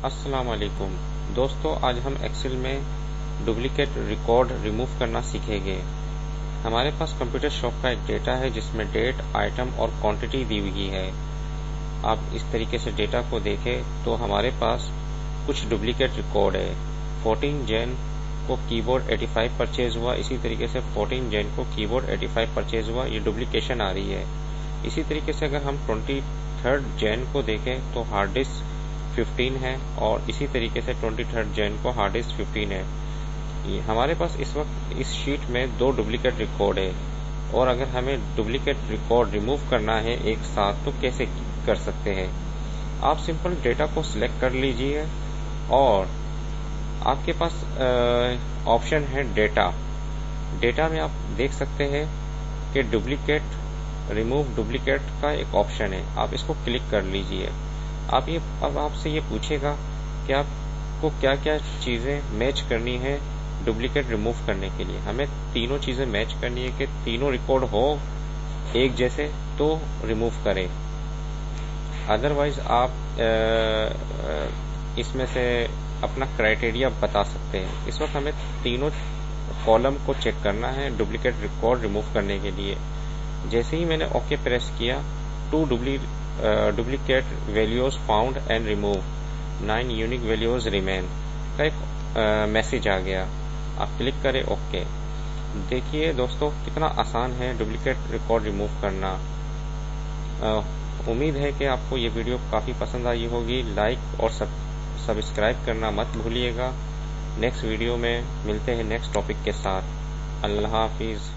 अस्सलाम वालेकुम दोस्तों, आज हम एक्सेल में डुप्लीकेट रिकॉर्ड रिमूव करना सीखेंगे। हमारे पास कंप्यूटर शॉप का एक डेटा है जिसमें डेट, आइटम और क्वांटिटी दी हुई है। आप इस तरीके से डेटा को देखें तो हमारे पास कुछ डुप्लीकेट रिकॉर्ड है। 14 जैन को कीबोर्ड 85 परचेज हुआ, इसी तरीके से 14 जैन को कीबोर्ड 85 परचेज हुआ, ये डुप्लीकेशन आ रही है। इसी तरीके से अगर हम 23 जैन को देखें तो हार्ड डिस्क 15 है और इसी तरीके से 23 जैन को हार्ड डिस्क 15 है। हमारे पास इस वक्त इस शीट में 2 डुप्लीकेट रिकॉर्ड है और अगर हमें डुप्लीकेट रिकॉर्ड रिमूव करना है एक साथ तो कैसे कर सकते हैं। आप सिंपल डेटा को सिलेक्ट कर लीजिए और आपके पास ऑप्शन है डेटा में आप देख सकते हैं कि डुप्लीकेट रिमूव डुप्लीकेट का एक ऑप्शन है, आप इसको क्लिक कर लीजिए। अब आपसे ये पूछेगा कि आपको क्या क्या चीजें मैच करनी है डुप्लीकेट रिमूव करने के लिए। हमें तीनों चीजें मैच करनी है कि तीनों रिकॉर्ड हो एक जैसे तो रिमूव करें, अदरवाइज आप इसमें से अपना क्राइटेरिया बता सकते हैं। इस वक्त हमें तीनों कॉलम को चेक करना है डुप्लीकेट रिकॉर्ड रिमूव करने के लिए। जैसे ही मैंने ओके प्रेस किया, 2 duplicate values found and remove, 9 unique values remain का एक मैसेज आ गया। आप क्लिक करें ओके। देखिए दोस्तों, कितना आसान है डुप्लीकेट रिकॉर्ड रिमूव करना। उम्मीद है कि आपको ये वीडियो काफ़ी पसंद आई होगी। लाइक और सब्सक्राइब करना मत भूलिएगा। नेक्स्ट वीडियो में मिलते हैं नेक्स्ट टॉपिक के साथ। अल्लाह हाफिज़।